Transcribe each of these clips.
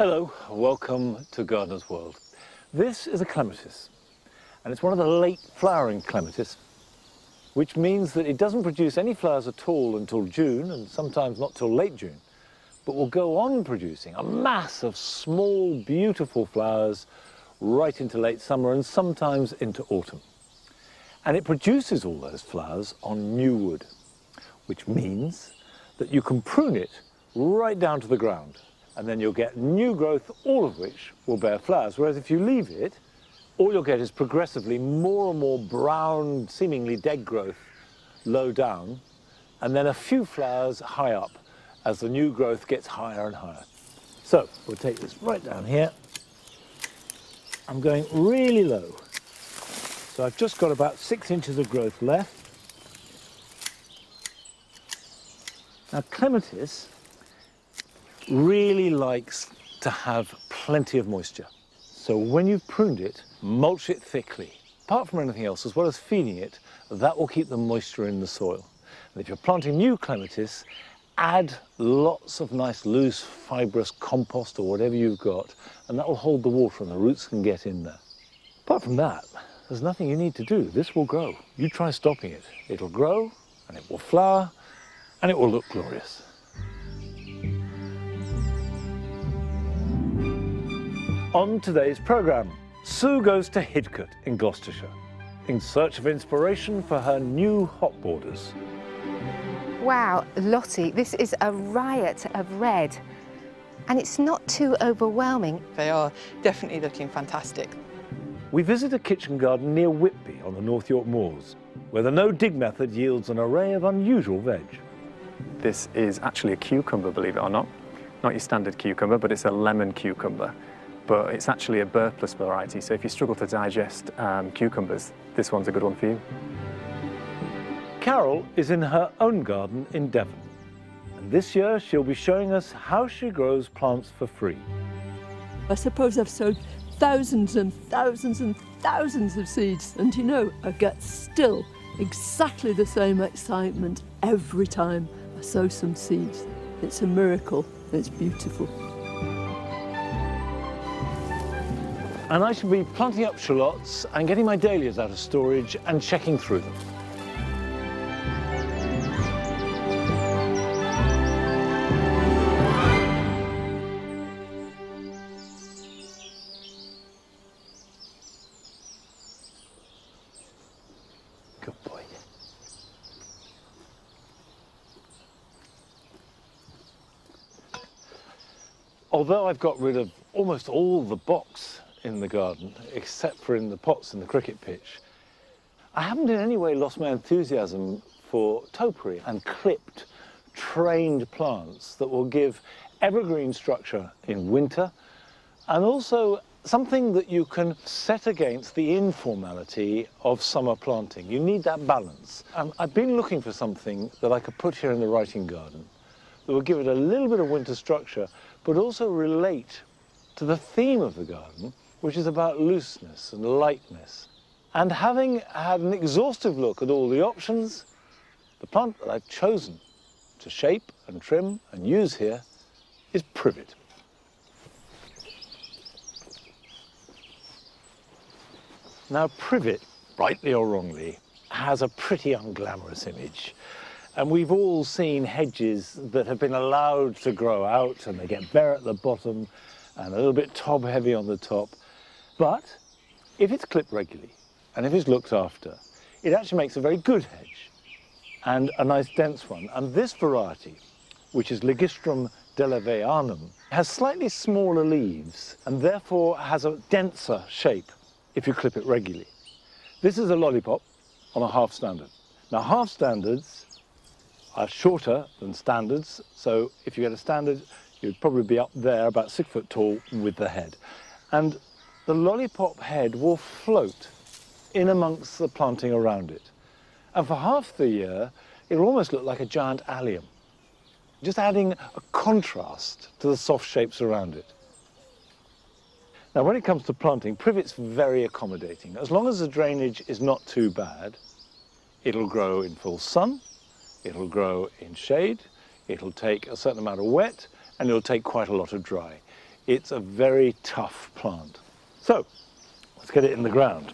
Hello, welcome to Gardener's World. This is a clematis, and it's one of the late flowering clematis, which means that it doesn't produce any flowers at all until June, and sometimes not till late June, but will go on producing a mass of small, beautiful flowers right into late summer and sometimes into autumn. And it produces all those flowers on new wood, which means that you can prune it right down to the ground. And then you'll get new growth, all of which will bear flowers. Whereas if you leave it, all you'll get is progressively more and more brown, seemingly dead growth low down, and then a few flowers high up as the new growth gets higher and higher. So we'll take this right down here. I'm going really low. So I've just got about 6 inches of growth left. Now clematis really likes to have plenty of moisture. So when you've pruned it, mulch it thickly. Apart from anything else, as well as feeding it, that will keep the moisture in the soil. And if you're planting new clematis, add lots of nice loose fibrous compost or whatever you've got, and that will hold the water and the roots can get in there. Apart from that, there's nothing you need to do. This will grow. You try stopping it. It'll grow and it will flower and it will look glorious. On today's programme, Sue goes to Hidcote in Gloucestershire in search of inspiration for her new hop borders. Wow, Lottie, this is a riot of red, and it's not too overwhelming. They are definitely looking fantastic. We visit a kitchen garden near Whitby on the North York Moors, where the no-dig method yields an array of unusual veg. This is actually a cucumber, believe it or not. Not your standard cucumber, but it's a lemon cucumber. But it's actually a birthless variety, so if you struggle to digest cucumbers, this one's a good one for you. Carol is in her own garden in Devon, and this year she'll be showing us how she grows plants for free. I suppose I've sowed thousands and thousands and thousands of seeds, and you know, I get still exactly the same excitement every time I sow some seeds. It's a miracle, it's beautiful. And I shall be planting up shallots and getting my dahlias out of storage and checking through them. Good boy. Although I've got rid of almost all the box in the garden, except for in the pots in the cricket pitch, I haven't in any way lost my enthusiasm for topiary and clipped, trained plants that will give evergreen structure in winter, and also something that you can set against the informality of summer planting. You need that balance. I've been looking for something that I could put here in the writing garden that would give it a little bit of winter structure, but also relate to the theme of the garden, which is about looseness and lightness. And having had an exhaustive look at all the options, the plant that I've chosen to shape and trim and use here is privet. Now privet, rightly or wrongly, has a pretty unglamorous image. And we've all seen hedges that have been allowed to grow out and they get bare at the bottom and a little bit top heavy on the top. But if it's clipped regularly and if it's looked after, it actually makes a very good hedge and a nice dense one. And this variety, which is Ligistrum delaveanum, has slightly smaller leaves and therefore has a denser shape if you clip it regularly. This is a lollipop on a half standard. Now half standards are shorter than standards, so if you get a standard, you'd probably be up there about 6 foot tall with the head. And the lollipop head will float in amongst the planting around it. And for half the year, it'll almost look like a giant allium, just adding a contrast to the soft shapes around it. Now, when it comes to planting, privet's very accommodating. As long as the drainage is not too bad, it'll grow in full sun, it'll grow in shade, it'll take a certain amount of wet, and it'll take quite a lot of dry. It's a very tough plant. So, let's get it in the ground.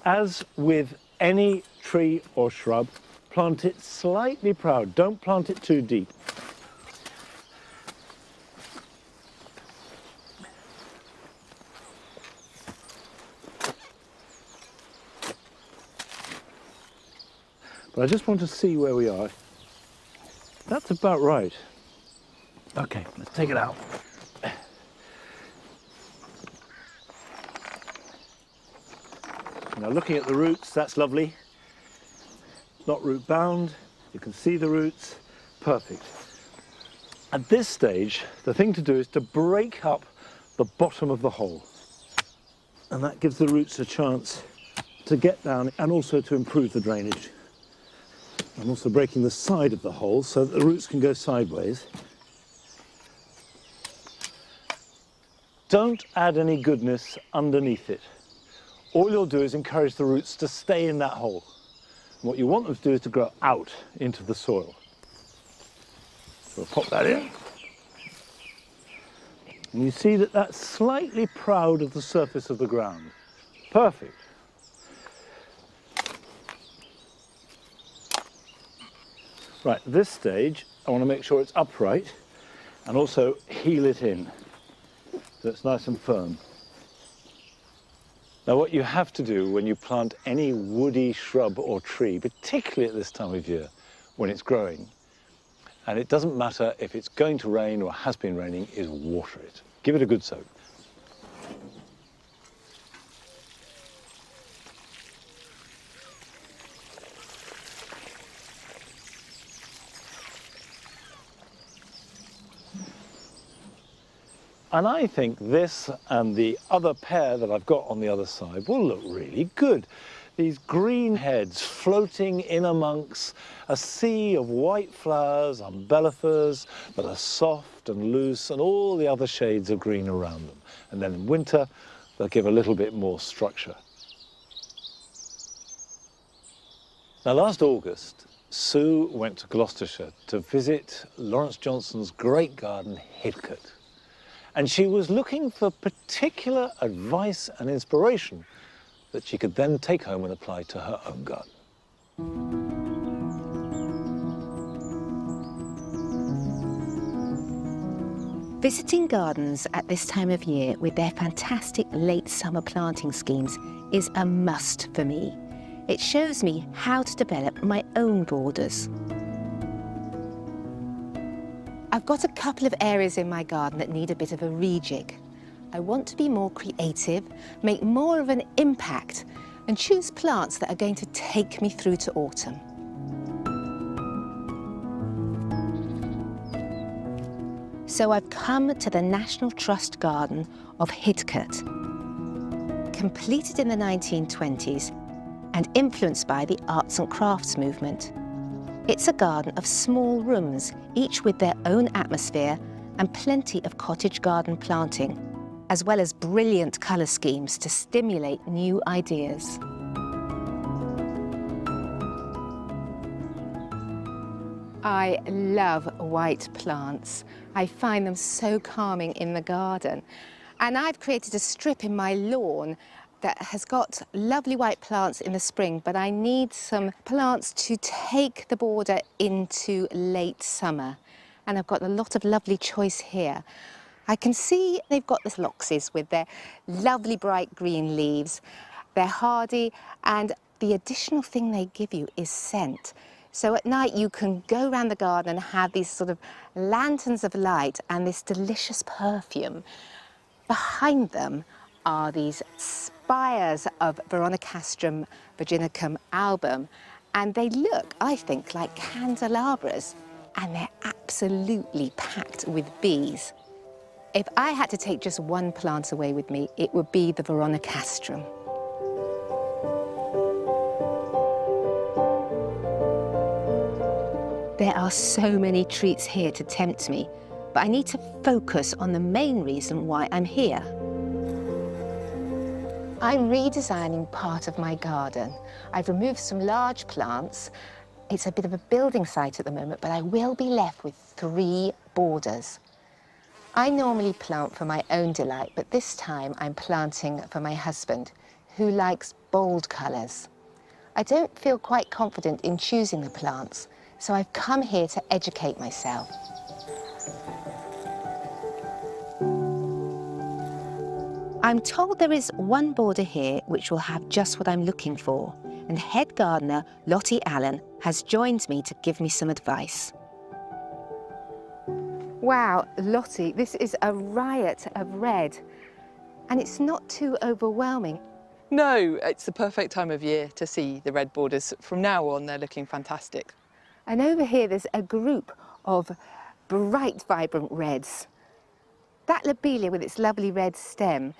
As with any tree or shrub, plant it slightly proud. Don't plant it too deep. But I just want to see where we are. That's about right. Okay, let's take it out. Now looking at the roots, that's lovely. It's not root bound, you can see the roots, perfect. At this stage, the thing to do is to break up the bottom of the hole. And that gives the roots a chance to get down and also to improve the drainage. I'm also breaking the side of the hole so that the roots can go sideways. Don't add any goodness underneath it. All you'll do is encourage the roots to stay in that hole. And what you want them to do is to grow out into the soil. So we'll pop that in. And you see that that's slightly proud of the surface of the ground. Perfect. Right, at this stage, I want to make sure it's upright and also heel it in so it's nice and firm. Now, what you have to do when you plant any woody shrub or tree, particularly at this time of year when it's growing, and it doesn't matter if it's going to rain or has been raining, is water it. Give it a good soak. And I think this and the other pair that I've got on the other side will look really good. These green heads floating in amongst a sea of white flowers, umbellifers that are soft and loose, and all the other shades of green around them. And then in winter, they'll give a little bit more structure. Now, last August, Sue went to Gloucestershire to visit Lawrence Johnson's great garden, Hidcote. And she was looking for particular advice and inspiration that she could then take home and apply to her own garden. Visiting gardens at this time of year with their fantastic late summer planting schemes is a must for me. It shows me how to develop my own borders. I've got a couple of areas in my garden that need a bit of a rejig. I want to be more creative, make more of an impact, and choose plants that are going to take me through to autumn. So I've come to the National Trust Garden of Hidcote, completed in the 1920s and influenced by the arts and crafts movement. It's a garden of small rooms, each with their own atmosphere and plenty of cottage garden planting, as well as brilliant colour schemes to stimulate new ideas. I love white plants. I find them so calming in the garden. And I've created a strip in my lawn that has got lovely white plants in the spring, but I need some plants to take the border into late summer. And I've got a lot of lovely choice here. I can see they've got the phloxes with their lovely bright green leaves. They're hardy, and the additional thing they give you is scent. So at night you can go around the garden and have these sort of lanterns of light and this delicious perfume. Behind them are these spires of Veronicastrum virginicum album, and they look, I think, like candelabras, and they're absolutely packed with bees. If I had to take just one plant away with me, it would be the Veronicastrum. There are so many treats here to tempt me, but I need to focus on the main reason why I'm here. I'm redesigning part of my garden. I've removed some large plants. It's a bit of a building site at the moment, but I will be left with 3 borders. I normally plant for my own delight, but this time I'm planting for my husband, who likes bold colours. I don't feel quite confident in choosing the plants, so I've come here to educate myself. I'm told there is one border here which will have just what I'm looking for, and head gardener Lottie Allen has joined me to give me some advice. Wow, Lottie, this is a riot of red, and it's not too overwhelming. No, it's the perfect time of year to see the red borders. From now on, they're looking fantastic. And over here, there's a group of bright, vibrant reds. That lobelia with its lovely red stem,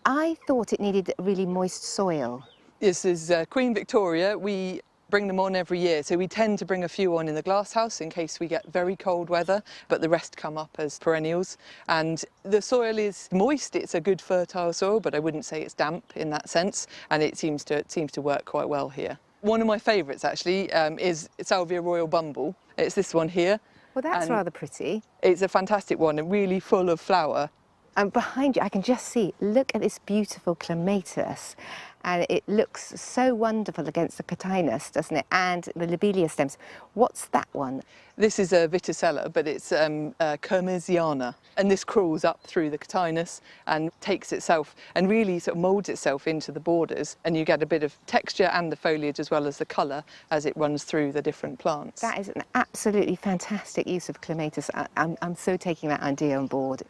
I thought it needed really moist soil. This is Queen Victoria. We bring them on every year, so we tend to bring a few on in the glass house in case we get very cold weather, but the rest come up as perennials. And the soil is moist. It's a good fertile soil, but I wouldn't say it's damp in that sense, and it seems to work quite well here. One of my favourites actually is Salvia Royal Bumble. It's this one here. Well, that's rather pretty. It's a fantastic one and really full of flower. And behind you, I can just see, look at this beautiful clematis. And it looks so wonderful against the cotinus, doesn't it? And the lobelia stems. What's that one? This is a Viticella, but it's Kermesiana. And this crawls up through the cotinus and takes itself and really sort of moulds itself into the borders. And you get a bit of texture and the foliage as well as the colour as it runs through the different plants. That is an absolutely fantastic use of clematis. I'm so taking that idea on board.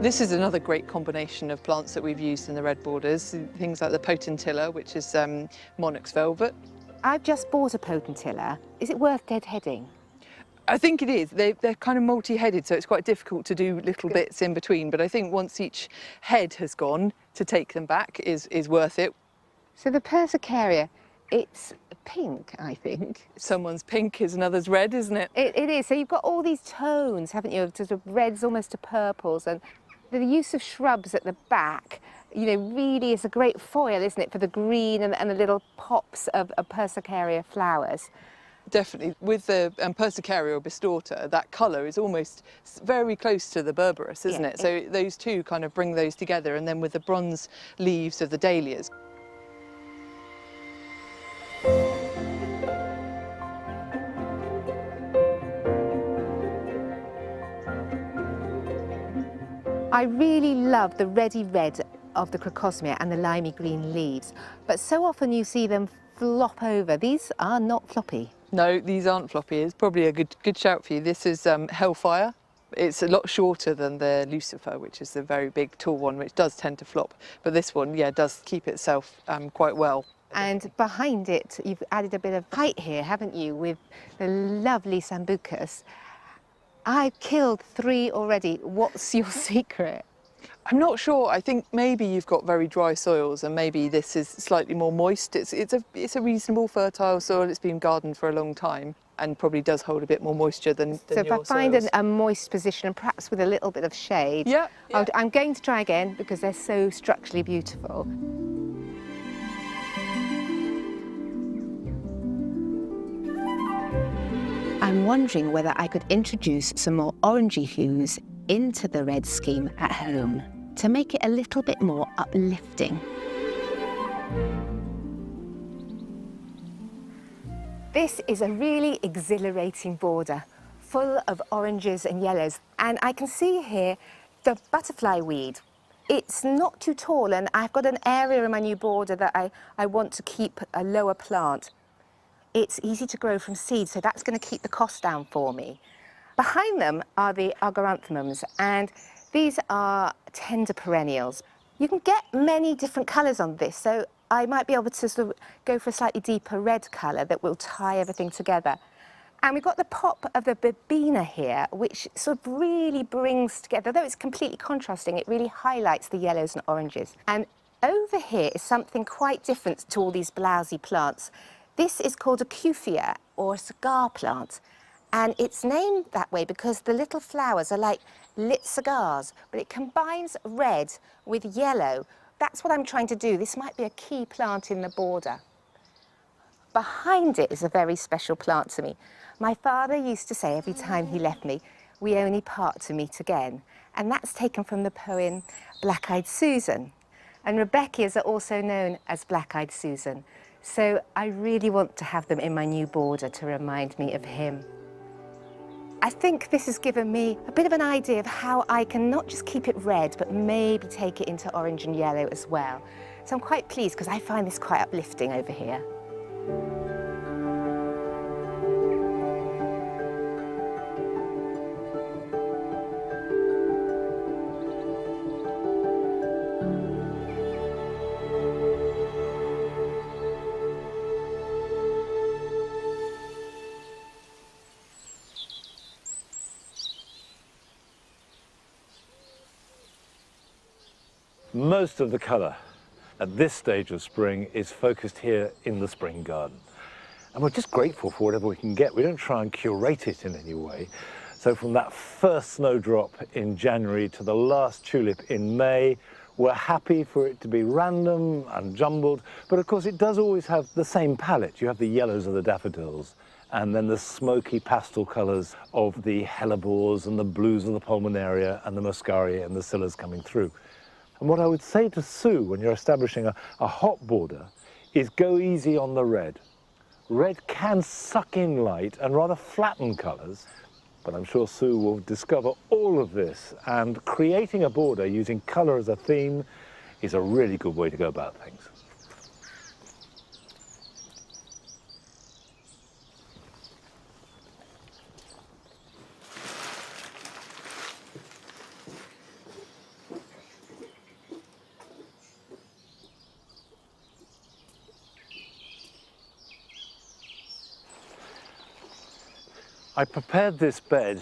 This is another great combination of plants that we've used in the red borders, things like the potentilla, which is monarch's velvet. I've just bought a potentilla. Is it worth deadheading? I think it is. They're kind of multi-headed, so it's quite difficult to do little bits in between, but I think once each head has gone, to take them back is worth it. So the persicaria, it's pink, I think. Someone's pink is another's red, isn't it? It is. So you've got all these tones, haven't you, sort of reds almost to purples, and the use of shrubs at the back, you know, really is a great foil, isn't it, for the green and the little pops of persicaria flowers. Definitely. With the persicaria or bistorta, that colour is almost very close to the berberis, isn't it? So those two kind of bring those together, and then with the bronze leaves of the dahlias. I really love the reddy red of the crocosmia and the limey green leaves, but so often you see them flop over. These are not floppy. No, these aren't floppy. It's probably a good shout for you. This is Hellfire. It's a lot shorter than the Lucifer, which is the very big tall one, which does tend to flop. But this one, yeah, does keep itself quite well. And behind it, you've added a bit of height here, haven't you, with the lovely sambucus. I've killed 3 already. What's your secret? I'm not sure. I think maybe you've got very dry soils, and maybe this is slightly more moist. It's a reasonable fertile soil. It's been gardened for a long time and probably does hold a bit more moisture than So if I find a moist position, and perhaps with a little bit of shade, yeah. I'm going to try again because they're so structurally beautiful. I'm wondering whether I could introduce some more orangey hues into the red scheme at home to make it a little bit more uplifting. This is a really exhilarating border, full of oranges and yellows. And I can see here the butterfly weed. It's not too tall, and I've got an area in my new border that I want to keep a lower plant. It's easy to grow from seed, so that's going to keep the cost down for me. Behind them are the agaranthemums, and these are tender perennials. You can get many different colours on this, so I might be able to sort of go for a slightly deeper red colour that will tie everything together. And we've got the pop of the verbena here, which sort of really brings together, though it's completely contrasting, it really highlights the yellows and oranges. And over here is something quite different to all these blousy plants. This is called a cuphea, or a cigar plant, and it's named that way because the little flowers are like lit cigars, but it combines red with yellow. That's what I'm trying to do. This might be a key plant in the border. behind it is a very special plant to me. My father used to say every time he left me, "We only part to meet again." And that's taken from the poem Black-Eyed Susan. And Rebecca's are also known as Black-Eyed Susan. So I really want to have them in my new border to remind me of him. I think this has given me a bit of an idea of how I can not just keep it red, but maybe take it into orange and yellow as well. So I'm quite pleased because I find this quite uplifting over here. Most of the colour at this stage of spring is focused here in the spring garden. And we're just grateful for whatever we can get. We don't try and curate it in any way. So from that first snowdrop in January to the last tulip in May, we're happy for it to be random and jumbled. But of course, it does always have the same palette. You have the yellows of the daffodils, and then the smoky pastel colours of the hellebores and the blues of the pulmonaria and the muscaria and the scillas coming through. And what I would say to Sue when you're establishing a hot border is go easy on the red. Red can suck in light and rather flatten colours, but I'm sure Sue will discover all of this, and creating a border using colour as a theme is a really good way to go about things. I prepared this bed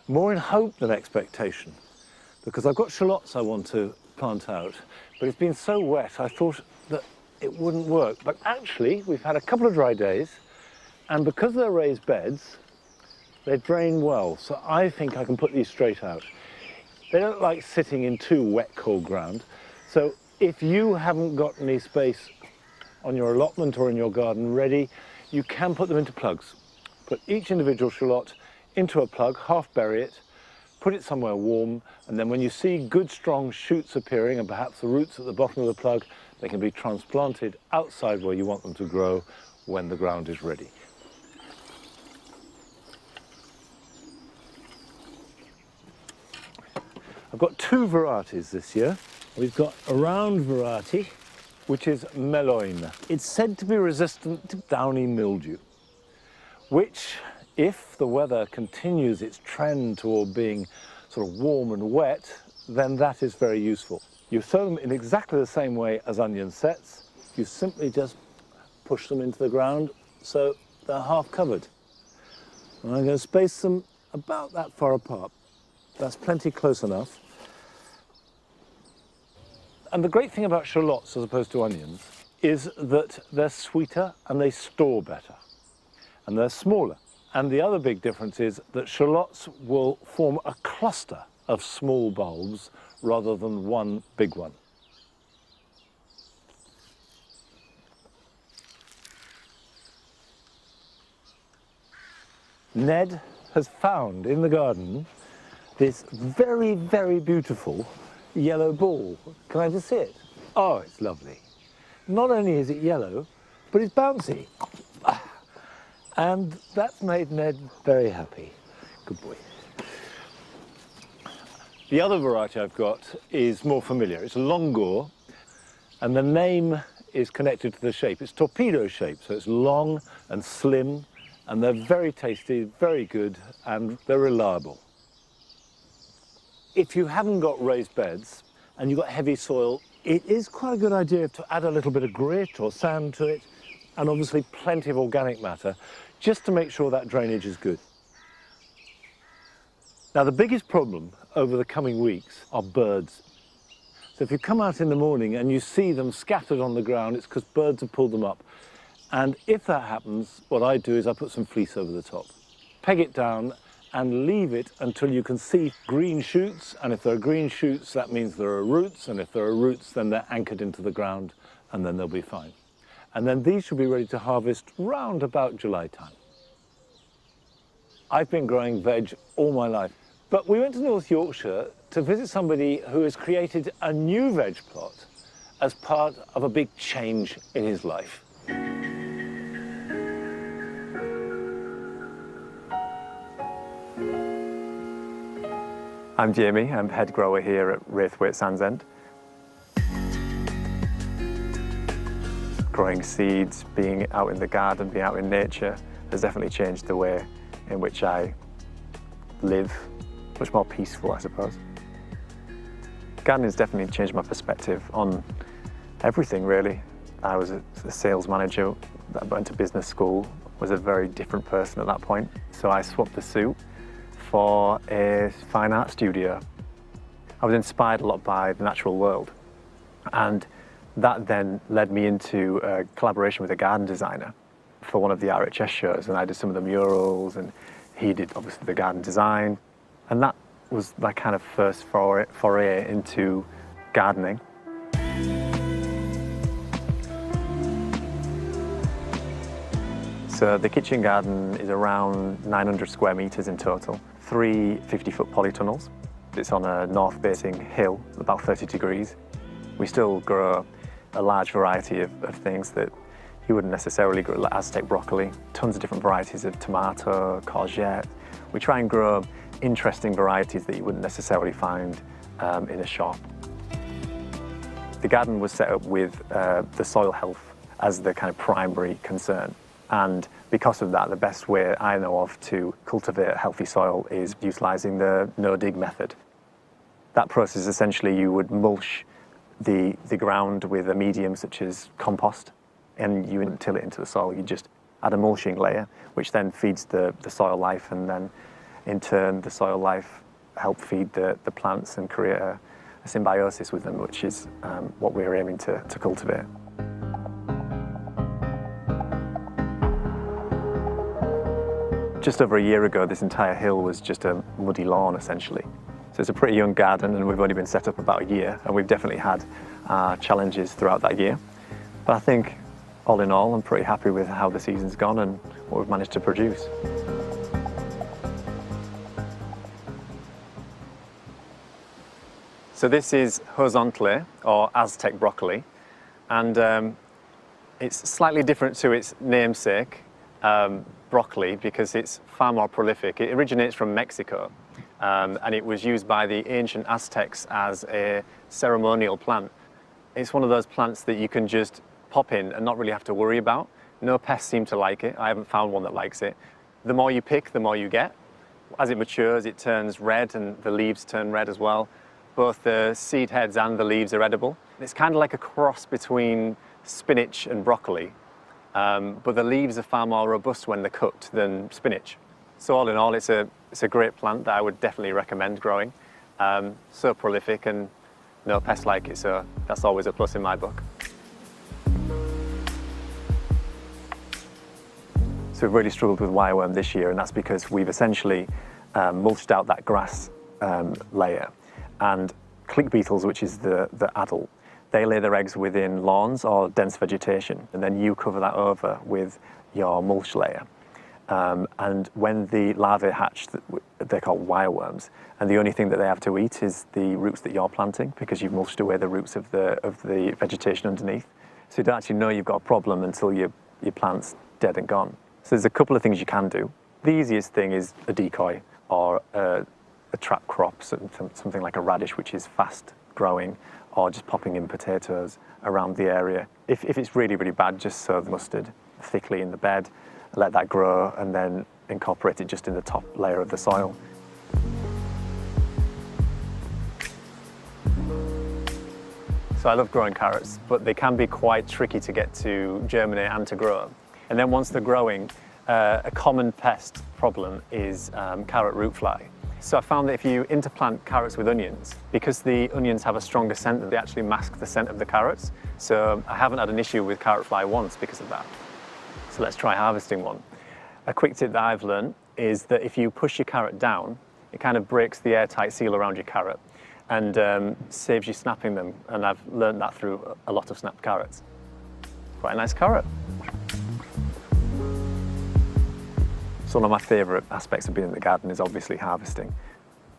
more in hope than expectation, because I've got shallots I want to plant out, but it's been so wet I thought that it wouldn't work. But actually, we've had a couple of dry days, and because they're raised beds, they drain well, so I think I can put these straight out. They don't like sitting in too wet, cold ground, so if you haven't got any space on your allotment or in your garden ready, you can put them into plugs. Put each individual shallot into a plug, half bury it, put it somewhere warm, and then when you see good strong shoots appearing and perhaps the roots at the bottom of the plug, they can be transplanted outside where you want them to grow when the ground is ready. I've got two varieties this year. We've got a round variety, which is Meloine. It's said to be resistant to downy mildew, which, if the weather continues its trend toward being sort of warm and wet, then that is very useful. You sow them in exactly the same way as onion sets. You simply just push them into the ground so they're half covered. And I'm going to space them about that far apart. That's plenty close enough. And the great thing about shallots as opposed to onions is that they're sweeter and they store better. And they're smaller. And the other big difference is that shallots will form a cluster of small bulbs rather than one big one. Ned has found in the garden this very, very beautiful yellow ball. Can I just see it? Oh, it's lovely. Not only is it yellow, but it's bouncy. And that's made Ned very happy. Good boy. The other variety I've got is more familiar. It's a longor, and the name is connected to the shape. It's torpedo shaped, so it's long and slim, and they're very tasty, very good, and they're reliable. If you haven't got raised beds and you've got heavy soil, it is quite a good idea to add a little bit of grit or sand to it, and obviously plenty of organic matter, just to make sure that drainage is good. Now, the biggest problem over the coming weeks are birds. So if you come out in the morning and you see them scattered on the ground, it's because birds have pulled them up. And if that happens, what I do is I put some fleece over the top, peg it down and leave it until you can see green shoots. And if there are green shoots, that means there are roots. And if there are roots, then they're anchored into the ground and then they'll be fine. And then these should be ready to harvest round about July time. I've been growing veg all my life, but we went to North Yorkshire to visit somebody who has created a new veg plot as part of a big change in his life. I'm Jamie, I'm head grower here at Raithwaite Sands End. Growing seeds, being out in the garden, being out in nature has definitely changed the way in which I live. Much more peaceful, I suppose. Gardening's definitely changed my perspective on everything, really. I was a sales manager that went to business school, was a very different person at that point. So I swapped the suit for a fine art studio. I was inspired a lot by the natural world, and that then led me into a collaboration with a garden designer for one of the RHS shows, and I did some of the murals and he did obviously the garden design, and that was my kind of first foray into gardening. So the kitchen garden is around 900 square metres in total, 3 50-foot polytunnels. It's on a north-facing hill, about 30 degrees. We still grow a large variety of things that you wouldn't necessarily grow, like Aztec broccoli, tons of different varieties of tomato, courgette. We try and grow interesting varieties that you wouldn't necessarily find in a shop. The garden was set up with the soil health as the kind of primary concern. And because of that, the best way I know of to cultivate healthy soil is utilising the no-dig method. That process, essentially, you would mulch the ground with a medium such as compost, and you wouldn't till it into the soil. You just add a mulching layer, which then feeds the soil life, and then in turn the soil life help feed the plants and create a symbiosis with them, which is what we're aiming to cultivate. Just over a year ago, this entire hill was just a muddy lawn, essentially. So it's a pretty young garden, and we've only been set up about a year, and we've definitely had challenges throughout that year. But I think, all in all, I'm pretty happy with how the season's gone and what we've managed to produce. So this is horizontally, or Aztec broccoli, and it's slightly different to its namesake, broccoli, because it's far more prolific. It originates from Mexico, and it was used by the ancient Aztecs as a ceremonial plant. It's one of those plants that you can just pop in and not really have to worry about. No pests seem to like it. I haven't found one that likes it. The more you pick, the more you get. As it matures, it turns red, and the leaves turn red as well. Both the seed heads and the leaves are edible. It's kind of like a cross between spinach and broccoli, but the leaves are far more robust when they're cooked than spinach. So all in all, it's a great plant that I would definitely recommend growing. So prolific, and no pests like it, so that's always a plus in my book. So we've really struggled with wireworm this year, and that's because we've essentially mulched out that grass layer. And click beetles, which is the adult, they lay their eggs within lawns or dense vegetation, and then you cover that over with your mulch layer. And when the larvae hatch, they're called wireworms, and the only thing that they have to eat is the roots that you're planting, because you've mulched away the roots of the vegetation underneath. So you don't actually know you've got a problem until your plant's dead and gone. So there's a couple of things you can do. The easiest thing is a decoy or a trap crop, something like a radish, which is fast growing, or just popping in potatoes around the area. If it's really, really bad, just sow the mustard thickly in the bed, let that grow, and then incorporate it just in the top layer of the soil. So I love growing carrots, but they can be quite tricky to get to germinate and to grow. And then once they're growing, a common pest problem is carrot root fly. So I found that if you interplant carrots with onions, because the onions have a stronger scent, they actually mask the scent of the carrots. So I haven't had an issue with carrot fly once because of that. So let's try harvesting one. A quick tip that I've learned is that if you push your carrot down, it kind of breaks the airtight seal around your carrot and saves you snapping them. And I've learned that through a lot of snapped carrots. quite a nice carrot. So one of my favourite aspects of being in the garden is obviously harvesting.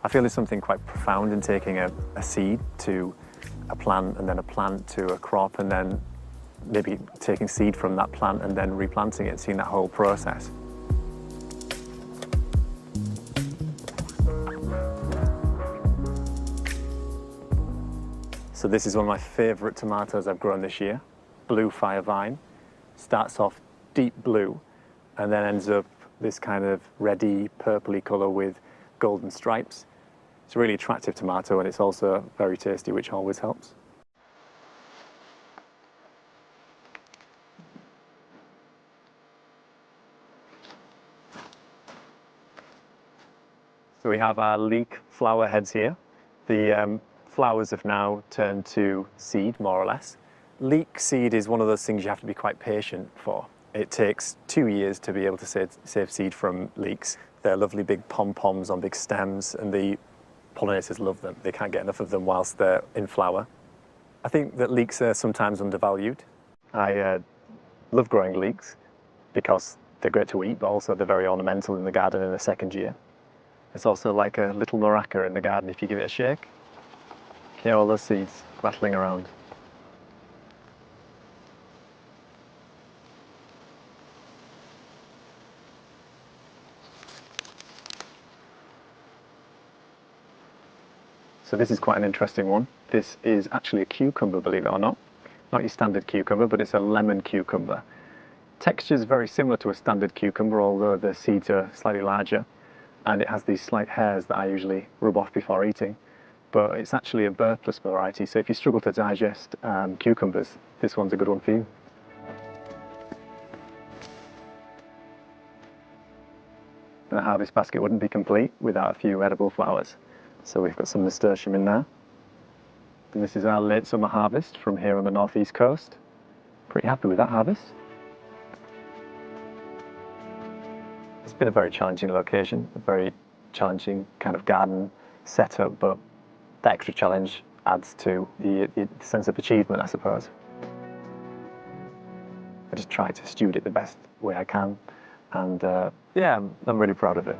I feel there's something quite profound in taking a seed to a plant and then a plant to a crop and then maybe taking seed from that plant and then replanting it and seeing that whole process. So this is one of my favourite tomatoes I've grown this year. Blue fire vine. Starts off deep blue and then ends up this kind of reddy, purpley colour with golden stripes. It's a really attractive tomato and it's also very tasty, which always helps. So we have our leek flower heads here. The flowers have now turned to seed, more or less. Leek seed is one of those things you have to be quite patient for. It takes 2 years to be able to save seed from leeks. They're lovely big pom-poms on big stems and the pollinators love them. They can't get enough of them whilst they're in flower. I think that leeks are sometimes undervalued. I love growing leeks because they're great to eat, but also they're very ornamental in the garden in the second year. It's also like a little maraca in the garden if you give it a shake. Hear all those seeds rattling around. So this is quite an interesting one. This is actually a cucumber, believe it or not. Not your standard cucumber, but it's a lemon cucumber. Texture is very similar to a standard cucumber, although the seeds are slightly larger. And it has these slight hairs that I usually rub off before eating. But it's actually a birthless variety, so if you struggle to digest cucumbers, this one's a good one for you. The harvest basket wouldn't be complete without a few edible flowers. So we've got some nasturtium in there. And this is our late summer harvest from here on the northeast coast. Pretty happy with that harvest. It's been a very challenging location, a very challenging kind of garden setup, but the extra challenge adds to the sense of achievement, I suppose. I just try to steward it the best way I can, and yeah, I'm really proud of it.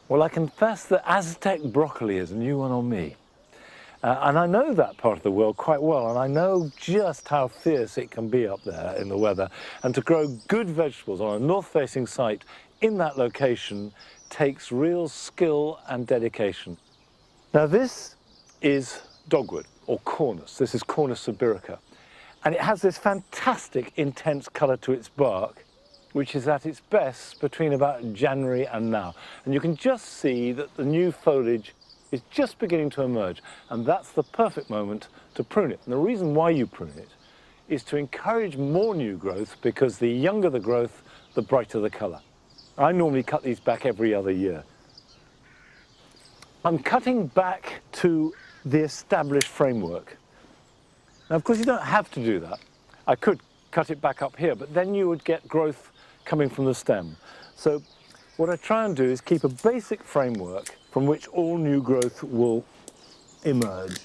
Well, I confess that Aztec broccoli is a new one on me. And I know that part of the world quite well, and I know just how fierce it can be up there in the weather. And to grow good vegetables on a north-facing site in that location takes real skill and dedication. Now this is dogwood, or cornus. This is Cornus sibirica. And it has this fantastic intense colour to its bark, which is at its best between about January and now. And you can just see that the new foliage is just beginning to emerge, and that's the perfect moment to prune it. And the reason why you prune it is to encourage more new growth, because the younger the growth, the brighter the colour. I normally cut these back every other year. I'm cutting back to the established framework. Now, of course, you don't have to do that. I could cut it back up here, but then you would get growth coming from the stem. So what I try and do is keep a basic framework from which all new growth will emerge.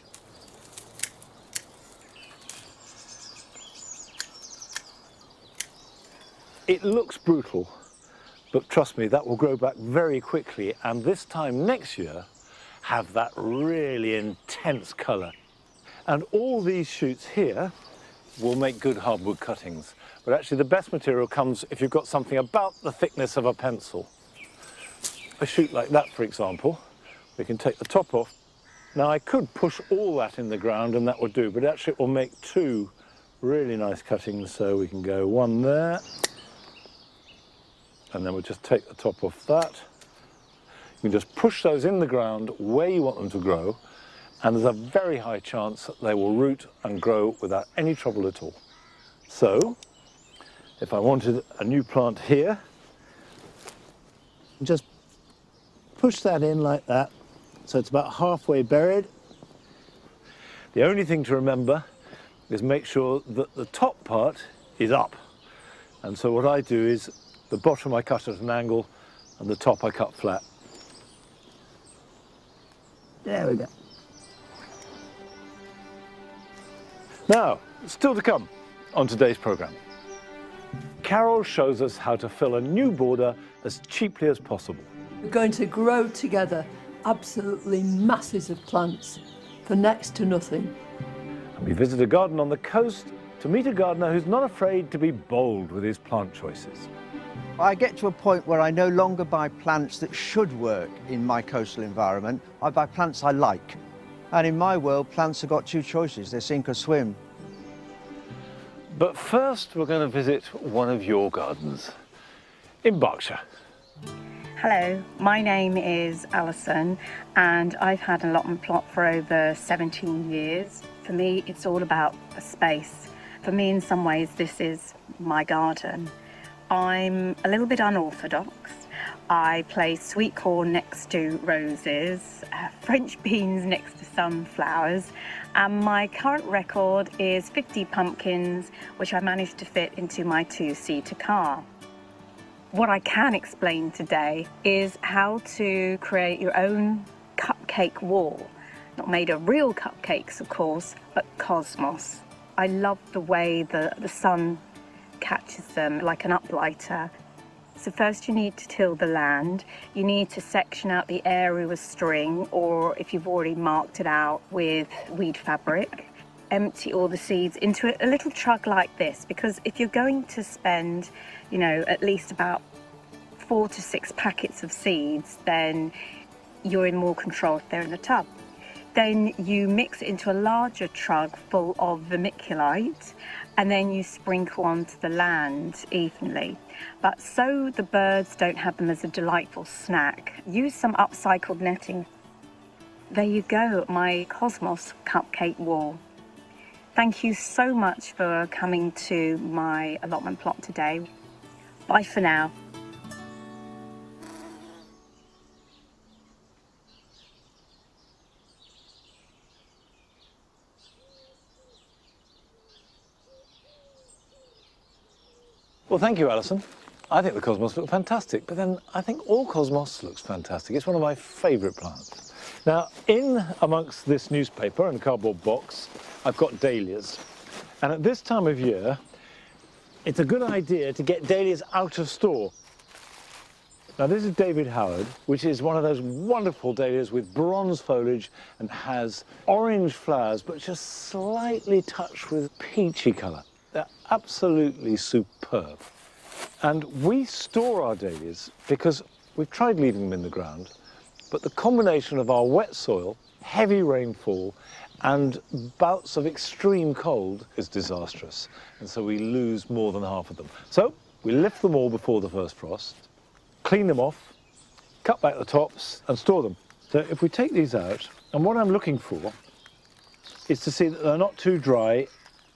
It looks brutal, but trust me, that will grow back very quickly, and this time next year have that really intense colour. And all these shoots here will make good hardwood cuttings. But actually the best material comes if you've got something about the thickness of a pencil. A shoot like that, for example, we can take the top off. Now I could push all that in the ground and that would do, but actually it will make two really nice cuttings. So we can go one there, and then we'll just take the top off that. You can just push those in the ground where you want them to grow, and there's a very high chance that they will root and grow without any trouble at all. So, if I wanted a new plant here, just push that in like that, so it's about halfway buried. The only thing to remember is make sure that the top part is up, And so what I do is the bottom I cut at an angle and the top I cut flat. There we go. Now, still to come on today's programme. Carol shows us how to fill a new border as cheaply as possible. We're going to grow together absolutely masses of plants for next to nothing. And we visit a garden on the coast to meet a gardener who's not afraid to be bold with his plant choices. I get to a point where I no longer buy plants that should work in my coastal environment. I buy plants I like. And in my world, plants have got two choices, they sink or swim. But first, we're going to visit one of your gardens in Berkshire. Hello, my name is Alison and I've had an allotment plot for over 17 years. For me, it's all about a space. For me, in some ways, this is my garden. I'm a little bit unorthodox. I place sweet corn next to roses, French beans next to sunflowers, and my current record is 50 pumpkins, which I managed to fit into my two-seater car. What I can explain today is how to create your own cupcake wall. Not made of real cupcakes, of course, but cosmos. I love the way the sun catches them like an uplighter. So first you need to till the land. You need to section out the area with string, or if you've already marked it out, with weed fabric. Empty all the seeds into a little trug like this, because if you're going to spend, you know, at least about 4 to 6 packets of seeds, then you're in more control if they're in the tub. Then you mix it into a larger trug full of vermiculite, and then you sprinkle onto the land evenly. But so the birds don't have them as a delightful snack, use some upcycled netting. There you go, my Cosmos cupcake wall. Thank you so much for coming to my allotment plot today. Bye for now. Well, thank you, Alison. I think the cosmos look fantastic, but then I think all cosmos looks fantastic. It's one of my favourite plants. Now, in amongst this newspaper and cardboard box, I've got dahlias. And at this time of year, it's a good idea to get dahlias out of store. Now, this is David Howard, which is one of those wonderful dahlias with bronze foliage and has orange flowers, but just slightly touched with peachy colour. They're absolutely superb. And we store our dahlias because we've tried leaving them in the ground, but the combination of our wet soil, heavy rainfall, and bouts of extreme cold is disastrous. And so we lose more than half of them. So we lift them all before the first frost, clean them off, cut back the tops, and store them. So if we take these out, and what I'm looking for is to see that they're not too dry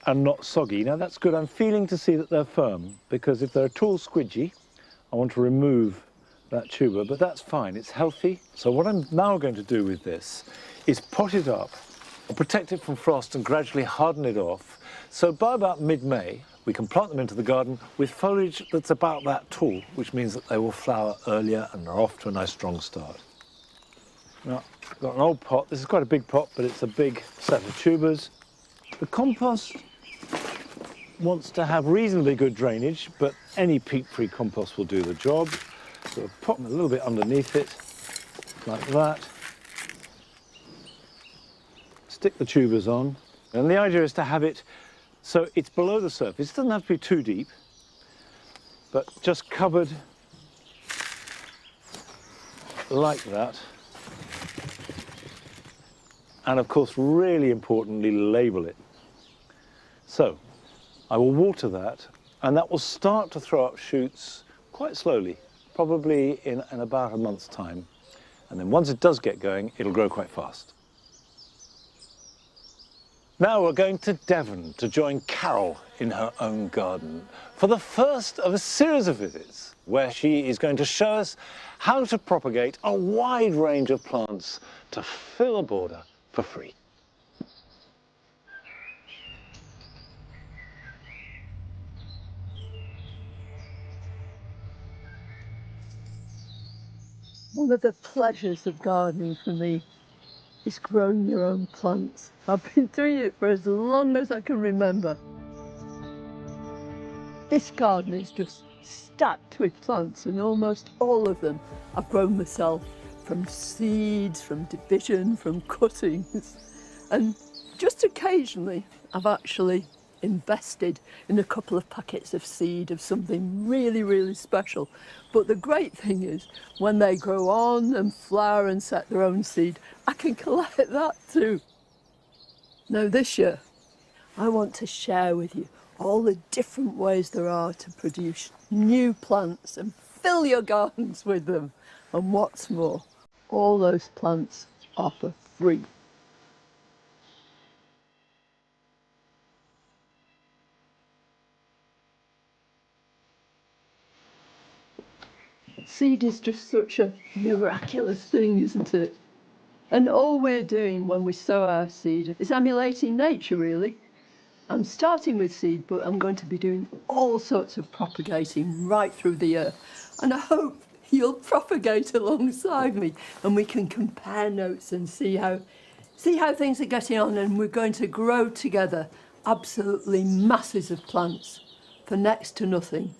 and not soggy. Now that's good. I'm feeling to see that they're firm, because if they're at all squidgy, I want to remove that tuber, but that's fine, it's healthy. So what I'm now going to do with this is pot it up, protect it from frost and gradually harden it off. So by about mid-May, we can plant them into the garden with foliage that's about that tall, which means that they will flower earlier and are off to a nice strong start. Now, I've got an old pot. This is quite a big pot, but it's a big set of tubers. The compost wants to have reasonably good drainage, but any peat-free compost will do the job. So we'll pop them a little bit underneath it, like that. Stick the tubers on. And the idea is to have it so it's below the surface. It doesn't have to be too deep, but just covered like that. And of course, really importantly, label it. So I will water that, and that will start to throw up shoots quite slowly, probably in about a month's time. And then once it does get going, it'll grow quite fast. Now we're going to Devon to join Carol in her own garden for the first of a series of visits, where she is going to show us how to propagate a wide range of plants to fill a border for free. One of the pleasures of gardening for me is growing your own plants. I've been doing it for as long as I can remember. This garden is just stacked with plants, and almost all of them I've grown myself, from seeds, from division, from cuttings. And just occasionally I've actually invested in a couple of packets of seed of something really, really special. But the great thing is, when they grow on and flower and set their own seed, I can collect that too. Now this year, I want to share with you all the different ways there are to produce new plants and fill your gardens with them. And what's more, all those plants are for free. Seed is just such a miraculous thing, isn't it? And all we're doing when we sow our seed is emulating nature, really. I'm starting with seed, but I'm going to be doing all sorts of propagating right through the year. And I hope you'll propagate alongside me and we can compare notes and see how things are getting on, and we're going to grow together absolutely masses of plants for next to nothing.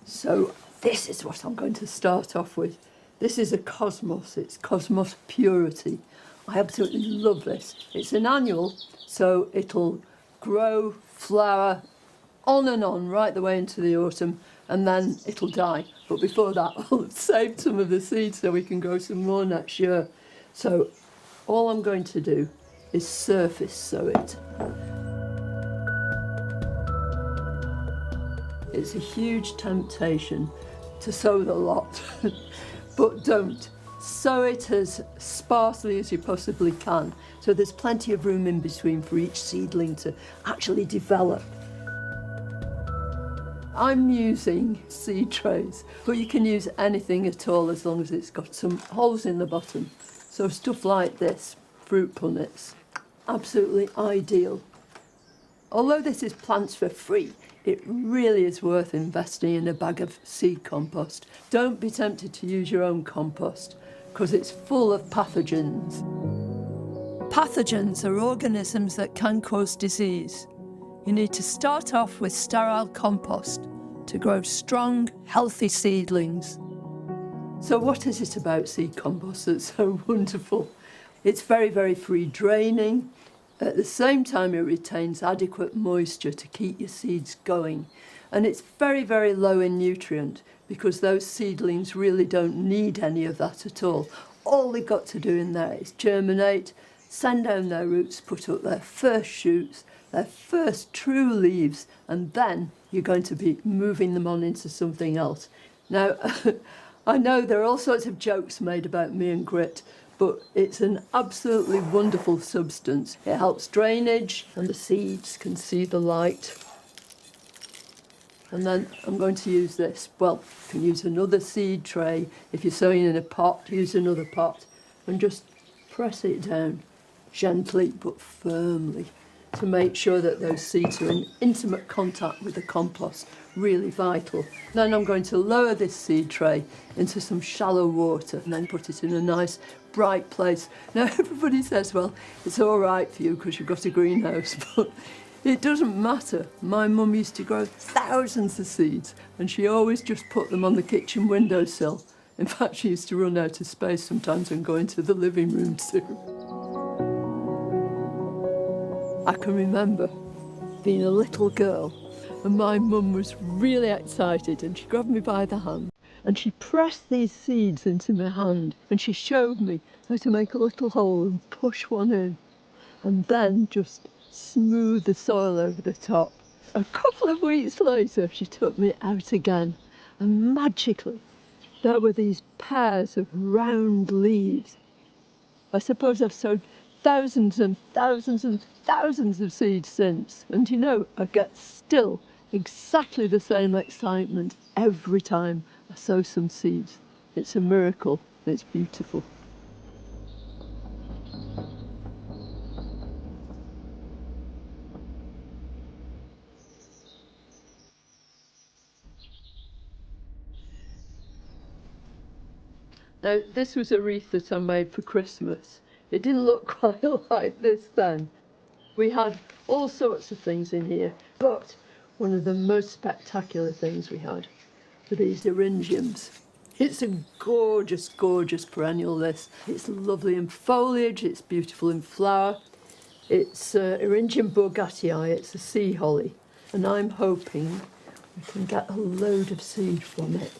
So this is what I'm going to start off with. This is a cosmos, it's Cosmos Purity. I absolutely love this. It's an annual, so it'll grow, flower, on and on, right the way into the autumn, and then it'll die. But before that, I'll have saved some of the seeds so we can grow some more next year. So all I'm going to do is surface sow it. It's a huge temptation to sow the lot, but don't. Sow it as sparsely as you possibly can, so there's plenty of room in between for each seedling to actually develop. I'm using seed trays, but you can use anything at all as long as it's got some holes in the bottom. So stuff like this, fruit punnets, absolutely ideal. Although this is plants for free, it really is worth investing in a bag of seed compost. Don't be tempted to use your own compost, because it's full of pathogens. Pathogens are organisms that can cause disease. You need to start off with sterile compost to grow strong, healthy seedlings. So what is it about seed compost that's so wonderful? It's very, very free draining. At the same time, it retains adequate moisture to keep your seeds going. And it's very, very low in nutrient, because those seedlings really don't need any of that at all. All they've got to do in there is germinate, send down their roots, put up their first shoots, their first true leaves, and then you're going to be moving them on into something else. Now, I know there are all sorts of jokes made about me and grit, but it's an absolutely wonderful substance. It helps drainage, and the seeds can see the light. And then I'm going to use this. Well, you can use another seed tray. If you're sowing in a pot, use another pot, and just press it down gently but firmly to make sure that those seeds are in intimate contact with the compost. Really vital. Then I'm going to lower this seed tray into some shallow water and then put it in a nice bright place. Now everybody says, well, it's all right for you because you've got a greenhouse, but it doesn't matter. My mum used to grow thousands of seeds and she always just put them on the kitchen windowsill. In fact, she used to run out of space sometimes and go into the living room too. I can remember being a little girl and my mum was really excited and she grabbed me by the hand and she pressed these seeds into my hand and she showed me how to make a little hole and push one in and then just smooth the soil over the top. A couple of weeks later she took me out again and magically there were these pairs of round leaves. I suppose I've sowed thousands and thousands and thousands of seeds since. And you know, I get still exactly the same excitement every time I sow some seeds. It's a miracle. It's beautiful. Now, this was a wreath that I made for Christmas. It didn't look quite like this then. We had all sorts of things in here, but one of the most spectacular things we had were these eryngiums. It's a gorgeous, gorgeous perennial, this. It's lovely in foliage, it's beautiful in flower. It's Eryngium bourgatii, it's a sea holly, and I'm hoping we can get a load of seed from it.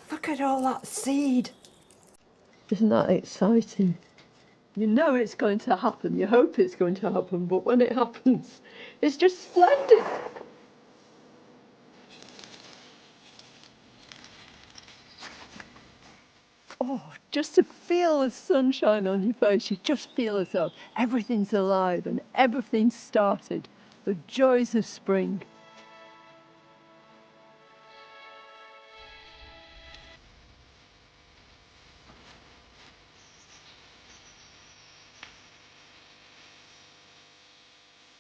Look at all that seed! Isn't that exciting? You know it's going to happen, you hope it's going to happen, but when it happens, it's just splendid. Oh, just to feel the sunshine on your face, you just feel as though everything's alive and everything's started. The joys of spring.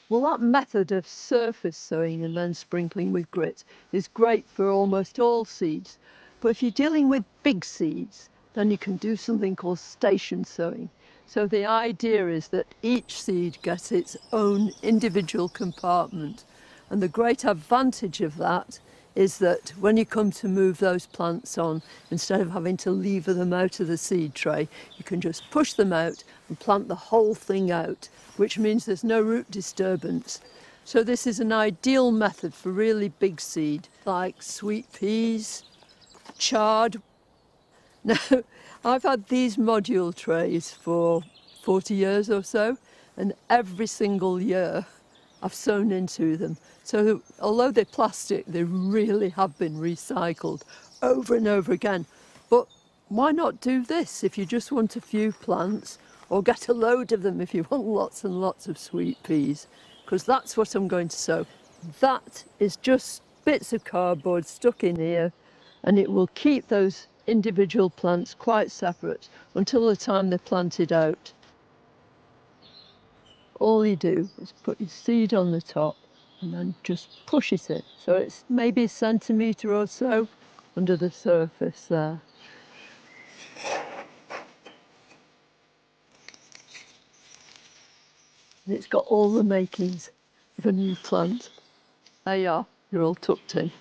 Well, that method of surface sowing and then sprinkling with grit is great for almost all seeds. But if you're dealing with big seeds, then you can do something called station sowing. So the idea is that each seed gets its own individual compartment. And the great advantage of that is that when you come to move those plants on, instead of having to lever them out of the seed tray, you can just push them out and plant the whole thing out, which means there's no root disturbance. So this is an ideal method for really big seed, like sweet peas, chard. Now, I've had these module trays for 40 years or so, and every single year I've sown into them. So although they're plastic, they really have been recycled over and over again. But why not do this if you just want a few plants, or get a load of them if you want lots and lots of sweet peas, because that's what I'm going to sow. That is just bits of cardboard stuck in here, and it will keep those individual plants quite separate until the time they're planted out. All you do is put your seed on the top and then just pushes it. So it's maybe a centimetre or so under the surface there. And it's got all the makings of a new plant. There you are, you're all tucked in.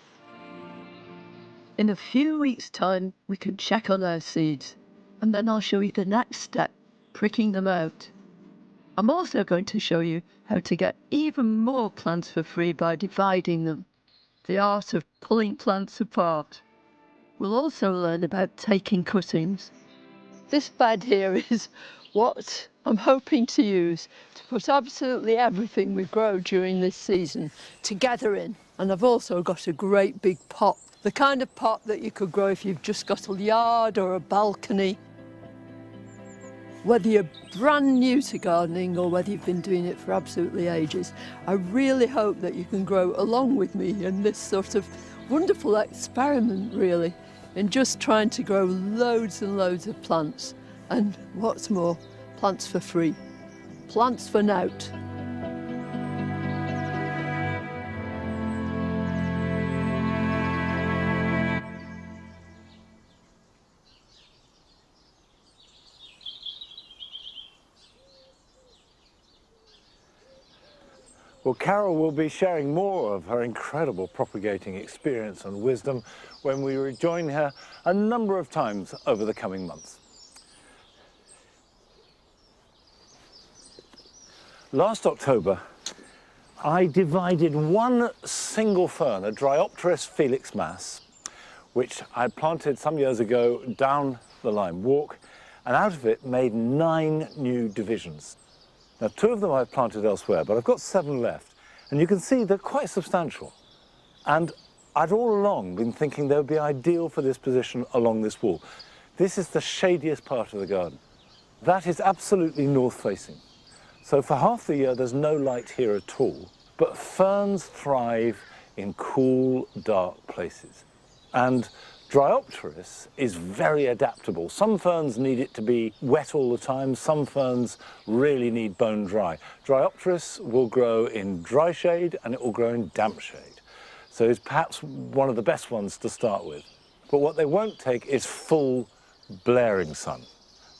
In a few weeks' time, we can check on our seeds, and then I'll show you the next step, pricking them out. I'm also going to show you how to get even more plants for free by dividing them, the art of pulling plants apart. We'll also learn about taking cuttings. This bed here is what I'm hoping to use to put absolutely everything we grow during this season together in. And I've also got a great big pot, the kind of pot that you could grow if you've just got a yard or a balcony. Whether you're brand new to gardening or whether you've been doing it for absolutely ages, I really hope that you can grow along with me in this sort of wonderful experiment, really, in just trying to grow loads and loads of plants. And what's more, plants for free. Plants for nout. Well, Carol will be sharing more of her incredible propagating experience and wisdom when we rejoin her a number of times over the coming months. Last October, I divided one single fern, a Dryopteris felix mass, which I planted some years ago down the Lime Walk, and out of it made 9 new divisions. Now, 2 of them I've planted elsewhere, but I've got 7 left, and you can see they're quite substantial. And I'd all along been thinking they would be ideal for this position along this wall. This is the shadiest part of the garden. That is absolutely north-facing. So for half the year, there's no light here at all, but ferns thrive in cool, dark places. And Dryopteris is very adaptable. Some ferns need it to be wet all the time. Some ferns really need bone dry. Dryopteris will grow in dry shade and it will grow in damp shade. So it's perhaps one of the best ones to start with. But what they won't take is full blaring sun.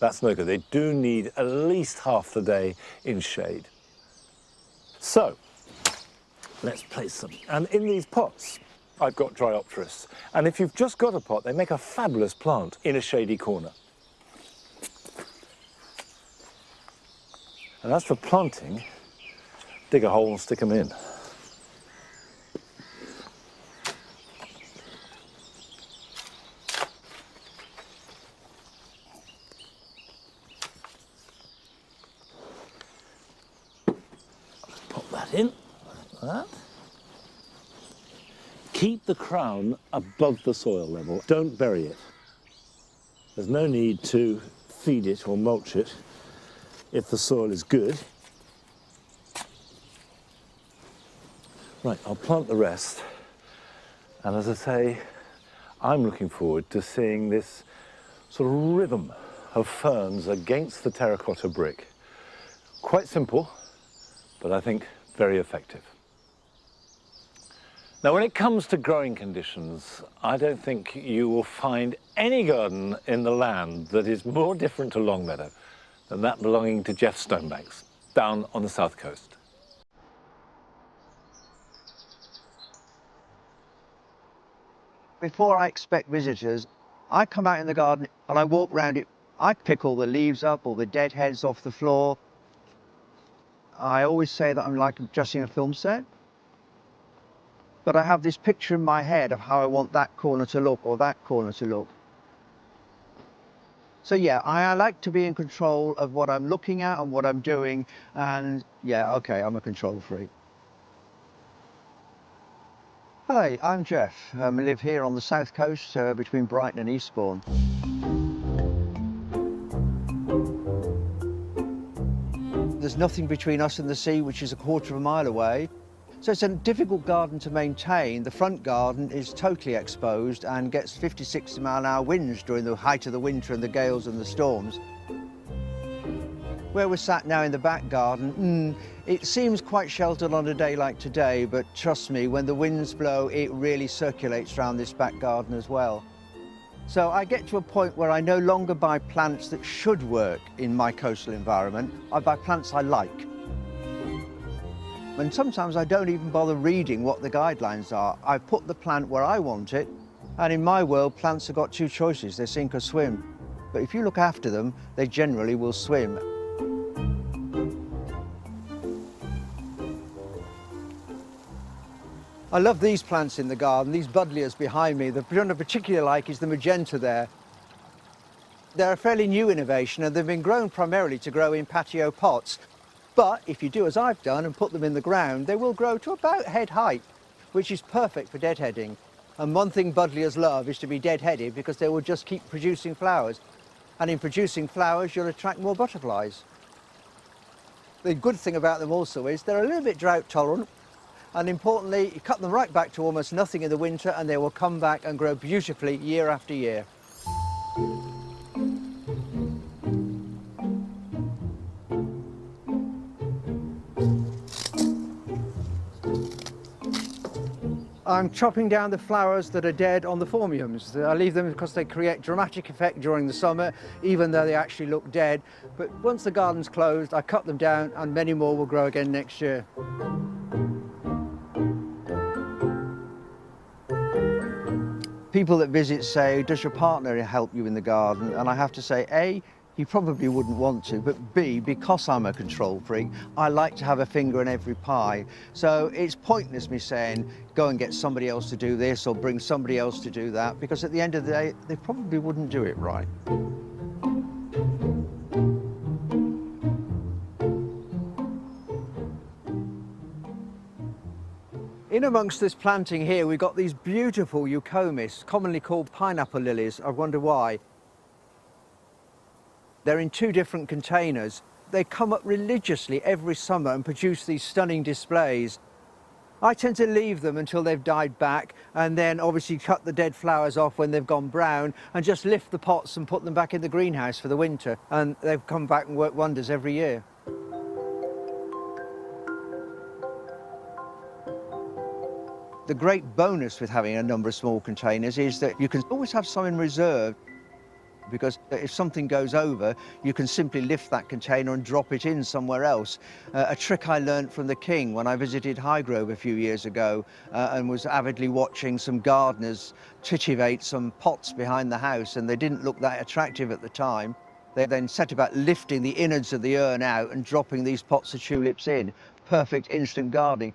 That's no good. They do need at least half the day in shade. So, let's place them. And in these pots, I've got Dryopteris. And if you've just got a pot, they make a fabulous plant in a shady corner. And as for planting, dig a hole and stick them in. Pop that in, like that. Keep the crown above the soil level. Don't bury it. There's no need to feed it or mulch it if the soil is good. Right, I'll plant the rest. And as I say, I'm looking forward to seeing this sort of rhythm of ferns against the terracotta brick. Quite simple, but I think very effective. Now, when it comes to growing conditions, I don't think you will find any garden in the land that is more different to Longmeadow than that belonging to Jeff Stonebanks, down on the south coast. Before I expect visitors, I come out in the garden and I walk around it. I pick all the leaves up, all the dead heads off the floor. I always say that I'm like adjusting a film set. But I have this picture in my head of how I want that corner to look or that corner to look. So yeah, I like to be in control of what I'm looking at and what I'm doing. And yeah, okay, I'm a control freak. Hi, I'm Jeff. I live here on the south coast between Brighton and Eastbourne. There's nothing between us and the sea, which is a quarter of a mile away. So it's a difficult garden to maintain. The front garden is totally exposed and gets 50, 60 mile an hour winds during the height of the winter and the gales and the storms. Where we're sat now in the back garden, it seems quite sheltered on a day like today, but trust me, when the winds blow, it really circulates around this back garden as well. So I get to a point where I no longer buy plants that should work in my coastal environment. I buy plants I like. And sometimes I don't even bother reading what the guidelines are. I put the plant where I want it, and in my world, plants have got two choices, they sink or swim. But if you look after them, they generally will swim. I love these plants in the garden, these buddleias behind me. The one I particularly like is the magenta there. They're a fairly new innovation, and they've been grown primarily to grow in patio pots. But if you do as I've done and put them in the ground, they will grow to about head height, which is perfect for deadheading. And one thing buddleias love is to be deadheaded because they will just keep producing flowers. And in producing flowers, you'll attract more butterflies. The good thing about them also is they're a little bit drought tolerant. And importantly, you cut them right back to almost nothing in the winter and they will come back and grow beautifully year after year. I'm chopping down the flowers that are dead on the phormiums. I leave them because they create dramatic effect during the summer, even though they actually look dead. But once the garden's closed, I cut them down and many more will grow again next year. People that visit say, does your partner help you in the garden? And I have to say, A, he probably wouldn't want to, but B, because I'm a control freak, I like to have a finger in every pie. So it's pointless me saying, go and get somebody else to do this or bring somebody else to do that, because at the end of the day, they probably wouldn't do it right. In amongst this planting here, we've got these beautiful eucomis, commonly called pineapple lilies. I wonder why. They're in two different containers. They come up religiously every summer and produce these stunning displays. I tend to leave them until they've died back and then obviously cut the dead flowers off when they've gone brown and just lift the pots and put them back in the greenhouse for the winter. And they've come back and work wonders every year. The great bonus with having a number of small containers is that you can always have some in reserve. because if something goes over, you can simply lift that container and drop it in somewhere else. A trick I learned from the King when I visited Highgrove a few years ago and was avidly watching some gardeners titivate some pots behind the house, and they didn't look that attractive at the time. They then set about lifting the innards of the urn out and dropping these pots of tulips in. Perfect instant gardening.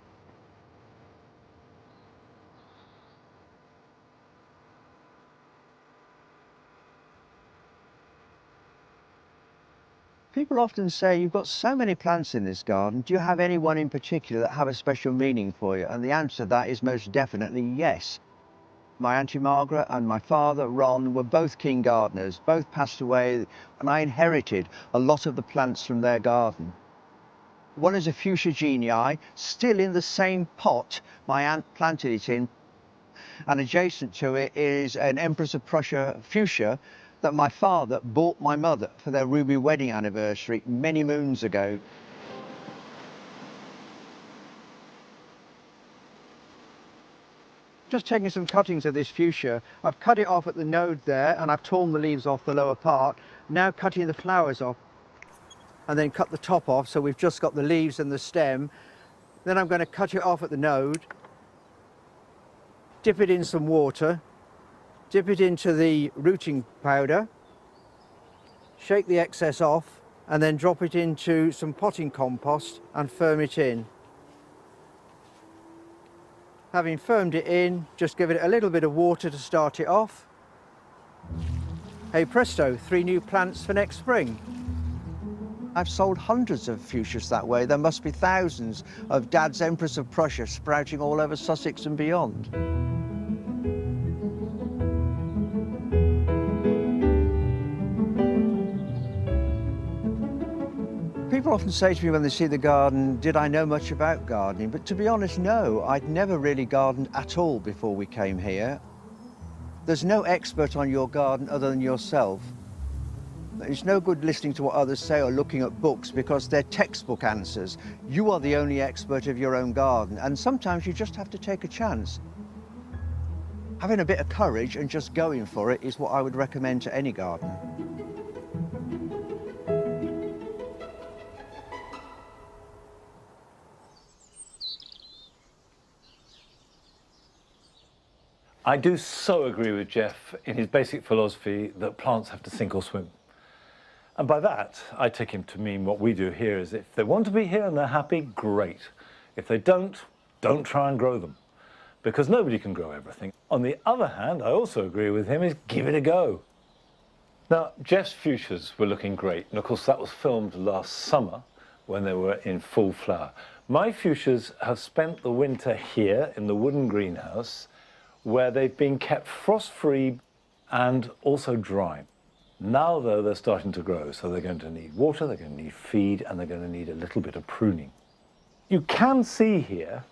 People often say, you've got so many plants in this garden, do you have any one in particular that have a special meaning for you? And the answer to that is most definitely yes. My Auntie Margaret and my father, Ron, were both keen gardeners. Both passed away, and I inherited a lot of the plants from their garden. One is a fuchsia genii, still in the same pot my aunt planted it in. And adjacent to it is an Empress of Prussia fuchsia that my father bought my mother for their ruby wedding anniversary many moons ago. Just taking some cuttings of this fuchsia. I've cut it off at the node there, and I've torn the leaves off the lower part. Now cutting the flowers off, and then cut the top off, so we've just got the leaves and the stem. Then I'm going to cut it off at the node, dip it in some water, dip it into the rooting powder, shake the excess off, and then drop it into some potting compost and firm it in. Having firmed it in, just give it a little bit of water to start it off. Hey presto, 3 new plants for next spring. I've sold hundreds of fuchsias that way. There must be thousands of Dad's Empress of Prussia sprouting all over Sussex and beyond. People often say to me when they see the garden, did I know much about gardening? But to be honest, no, I'd never really gardened at all before we came here. There's no expert on your garden other than yourself. It's no good listening to what others say or looking at books because they're textbook answers. You are the only expert of your own garden, and sometimes you just have to take a chance. Having a bit of courage and just going for it is what I would recommend to any gardener. I do so agree with Jeff in his basic philosophy that plants have to sink or swim. And by that, I take him to mean what we do here is if they want to be here and they're happy, great. If they don't try and grow them, because nobody can grow everything. On the other hand, I also agree with him, is give it a go. Now, Jeff's fuchsias were looking great, and of course that was filmed last summer when they were in full flower. My fuchsias have spent the winter here in the wooden greenhouse, where they've been kept frost-free and also dry. Now, though, they're starting to grow, so they're going to need water, they're going to need feed, and they're going to need a little bit of pruning. You can see here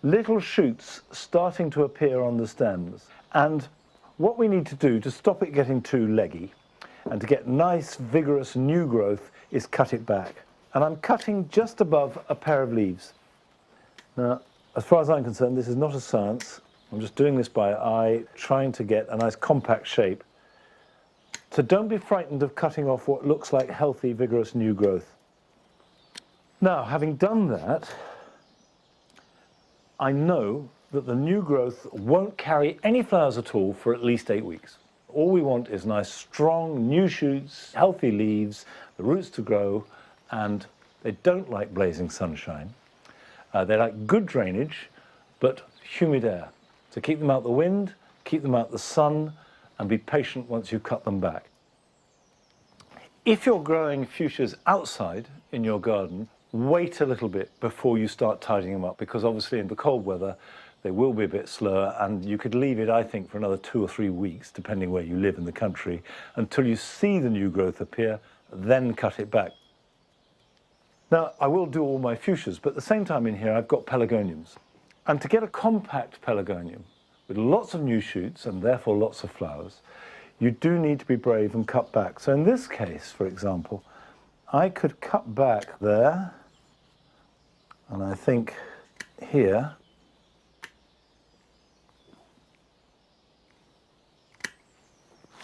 little shoots starting to appear on the stems, and what we need to do to stop it getting too leggy and to get nice, vigorous new growth is cut it back. And I'm cutting just above a pair of leaves. Now, as far as I'm concerned, this is not a science. I'm just doing this by eye, trying to get a nice compact shape. So don't be frightened of cutting off what looks like healthy, vigorous new growth. Now, having done that, I know that the new growth won't carry any flowers at all for at least 8 weeks. All we want is nice, strong, new shoots, healthy leaves, the roots to grow, and they don't like blazing sunshine. They like good drainage, but humid air. So keep them out the wind, keep them out the sun, and be patient once you cut them back. If you're growing fuchsias outside in your garden, wait a little bit before you start tidying them up, because obviously in the cold weather, they will be a bit slower, and you could leave it, I think, for another 2 or 3 weeks, depending where you live in the country, until you see the new growth appear, then cut it back. Now, I will do all my fuchsias, but at the same time in here, I've got pelargoniums. And to get a compact pelargonium with lots of new shoots and therefore lots of flowers, you do need to be brave and cut back. So in this case, for example, I could cut back there, and I think here,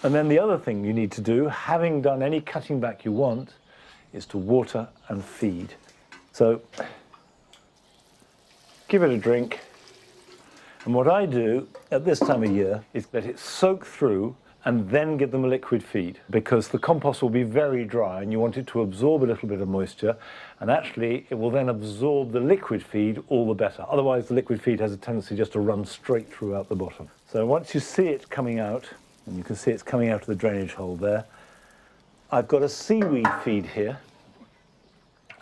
And then the other thing you need to do, having done any cutting back you want, is to water and feed. So give it a drink. And what I do at this time of year is let it soak through and then give them a liquid feed, because the compost will be very dry and you want it to absorb a little bit of moisture, and actually it will then absorb the liquid feed all the better. Otherwise the liquid feed has a tendency just to run straight throughout the bottom. So once you see it coming out, and you can see it's coming out of the drainage hole there, I've got a seaweed feed here,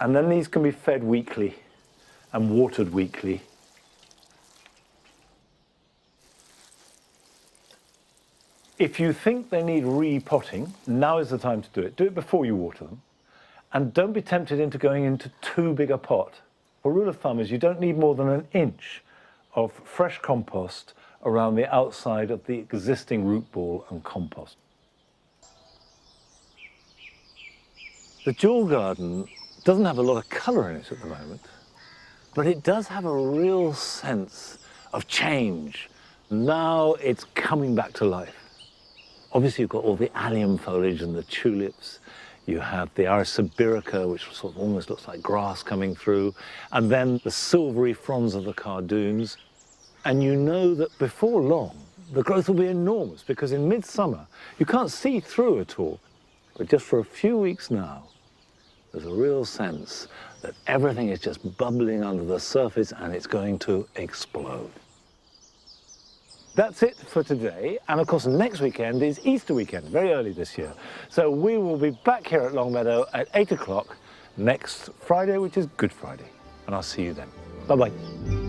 and then these can be fed weekly and watered weekly. If you think they need repotting, now is the time to do it. Do it before you water them. And don't be tempted into going into too big a pot. A rule of thumb is you don't need more than an inch of fresh compost around the outside of the existing root ball and compost. The jewel garden doesn't have a lot of colour in it at the moment, but it does have a real sense of change. Now it's coming back to life. Obviously, you've got all the allium foliage and the tulips. You have the Iris sibirica, which sort of almost looks like grass coming through, and then the silvery fronds of the cardoons. And you know that before long, the growth will be enormous, because in midsummer, you can't see through at all. But just for a few weeks now, there's a real sense that everything is just bubbling under the surface and it's going to explode. That's it for today, and of course next weekend is Easter weekend, very early this year. So we will be back here at Longmeadow at 8 o'clock next Friday, which is Good Friday, and I'll see you then. Bye-bye.